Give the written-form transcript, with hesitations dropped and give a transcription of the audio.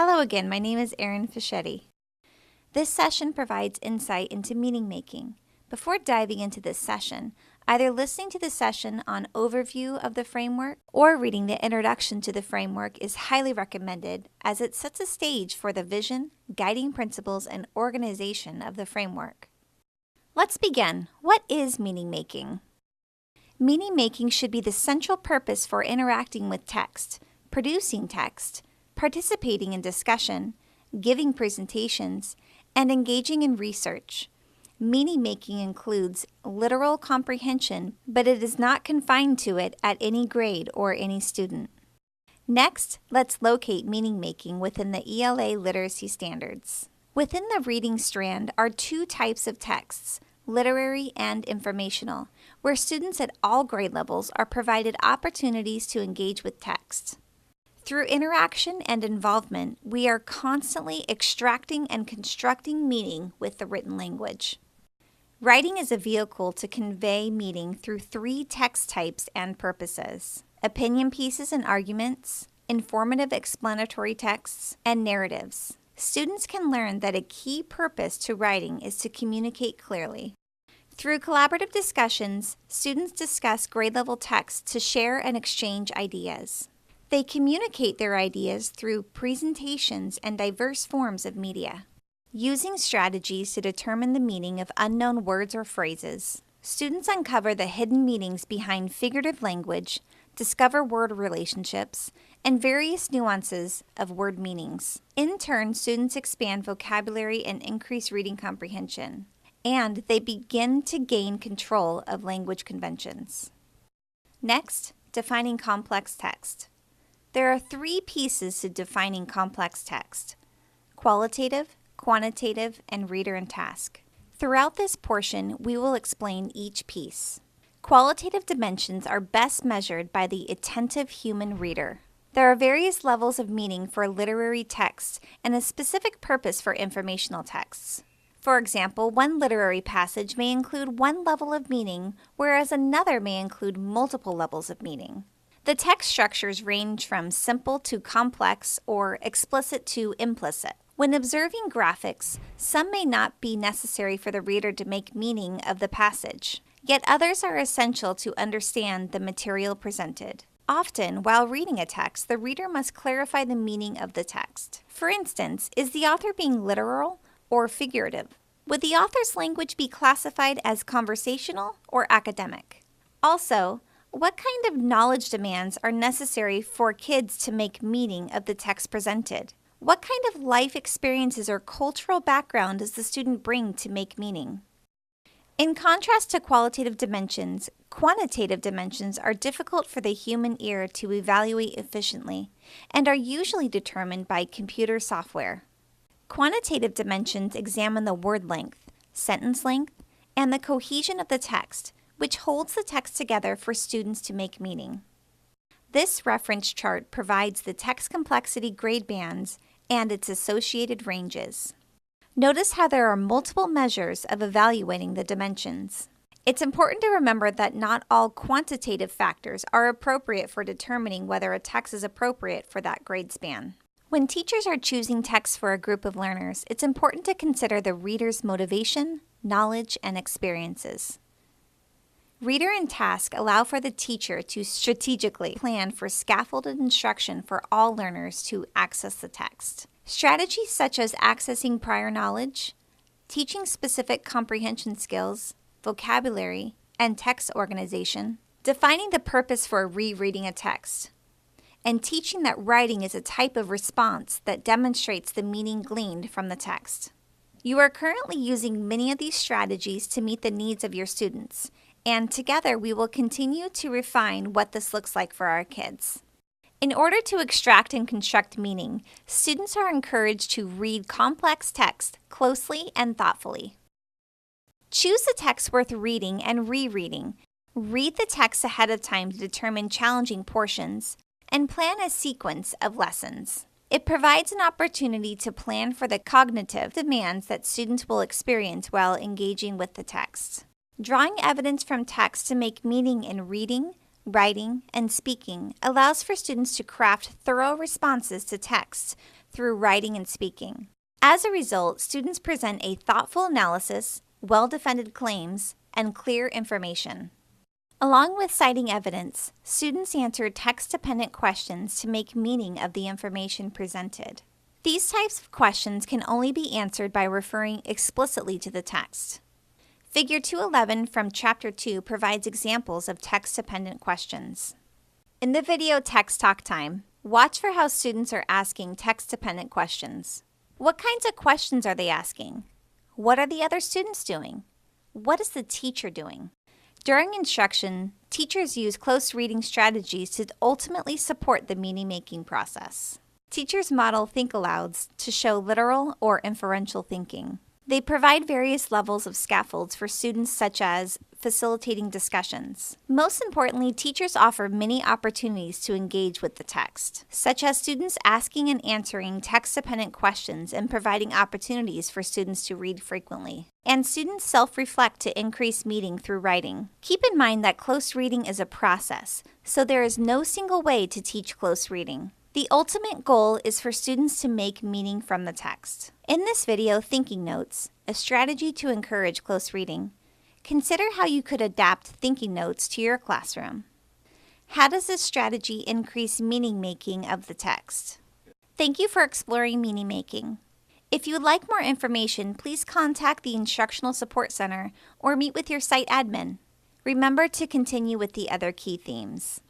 Hello again, my name is Erin Fischetti. This session provides insight into meaning making. Before diving into this session, either listening to the session on overview of the framework or reading the introduction to the framework is highly recommended as it sets a stage for the vision, guiding principles, and organization of the framework. Let's begin. What is meaning making? Meaning making should be the central purpose for interacting with text, producing text, participating in discussion, giving presentations, and engaging in research. Meaning making includes literal comprehension, but it is not confined to it at any grade or any student. Next, let's locate meaning making within the ELA literacy standards. Within the reading strand are two types of texts, literary and informational, where students at all grade levels are provided opportunities to engage with text. Through interaction and involvement, we are constantly extracting and constructing meaning with the written language. Writing is a vehicle to convey meaning through three text types and purposes: opinion pieces and arguments, informative explanatory texts, and narratives. Students can learn that a key purpose to writing is to communicate clearly. Through collaborative discussions, students discuss grade-level texts to share and exchange ideas. They communicate their ideas through presentations and diverse forms of media. Using strategies to determine the meaning of unknown words or phrases, students uncover the hidden meanings behind figurative language, discover word relationships, and various nuances of word meanings. In turn, students expand vocabulary and increase reading comprehension, and they begin to gain control of language conventions. Next, defining complex text. There are three pieces to defining complex text: qualitative, quantitative, and reader and task. Throughout this portion, we will explain each piece. Qualitative dimensions are best measured by the attentive human reader. There are various levels of meaning for literary texts and a specific purpose for informational texts. For example, one literary passage may include one level of meaning, whereas another may include multiple levels of meaning. The text structures range from simple to complex or explicit to implicit. When observing graphics, some may not be necessary for the reader to make meaning of the passage, yet others are essential to understand the material presented. Often, while reading a text, the reader must clarify the meaning of the text. For instance, is the author being literal or figurative? Would the author's language be classified as conversational or academic? Also, what kind of knowledge demands are necessary for kids to make meaning of the text presented? What kind of life experiences or cultural background does the student bring to make meaning? In contrast to qualitative dimensions, quantitative dimensions are difficult for the human ear to evaluate efficiently and are usually determined by computer software. Quantitative dimensions examine the word length, sentence length, and the cohesion of the text, which holds the text together for students to make meaning. This reference chart provides the text complexity grade bands and its associated ranges. Notice how there are multiple measures of evaluating the dimensions. It's important to remember that not all quantitative factors are appropriate for determining whether a text is appropriate for that grade span. When teachers are choosing texts for a group of learners, it's important to consider the reader's motivation, knowledge, and experiences. Reader and task allow for the teacher to strategically plan for scaffolded instruction for all learners to access the text. Strategies such as accessing prior knowledge, teaching specific comprehension skills, vocabulary, and text organization, defining the purpose for rereading a text, and teaching that writing is a type of response that demonstrates the meaning gleaned from the text. You are currently using many of these strategies to meet the needs of your students, and together we will continue to refine what this looks like for our kids. In order to extract and construct meaning, students are encouraged to read complex text closely and thoughtfully. Choose the text worth reading and rereading. Read the text ahead of time to determine challenging portions, and plan a sequence of lessons. It provides an opportunity to plan for the cognitive demands that students will experience while engaging with the text. Drawing evidence from text to make meaning in reading, writing, and speaking allows for students to craft thorough responses to text through writing and speaking. As a result, students present a thoughtful analysis, well-defended claims, and clear information. Along with citing evidence, students answer text-dependent questions to make meaning of the information presented. These types of questions can only be answered by referring explicitly to the text. Figure 211 from Chapter 2 provides examples of text-dependent questions. In the video Text Talk Time, watch for how students are asking text-dependent questions. What kinds of questions are they asking? What are the other students doing? What is the teacher doing? During instruction, teachers use close reading strategies to ultimately support the meaning-making process. Teachers model think-alouds to show literal or inferential thinking. They provide various levels of scaffolds for students, such as facilitating discussions. Most importantly, teachers offer many opportunities to engage with the text, such as students asking and answering text-dependent questions and providing opportunities for students to read frequently. And students self-reflect to increase meaning through writing. Keep in mind that close reading is a process, so there is no single way to teach close reading. The ultimate goal is for students to make meaning from the text. In this video, Thinking Notes, a strategy to encourage close reading, consider how you could adapt Thinking Notes to your classroom. How does this strategy increase meaning making of the text? Thank you for exploring meaning making. If you would like more information, please contact the Instructional Support Center or meet with your site admin. Remember to continue with the other key themes.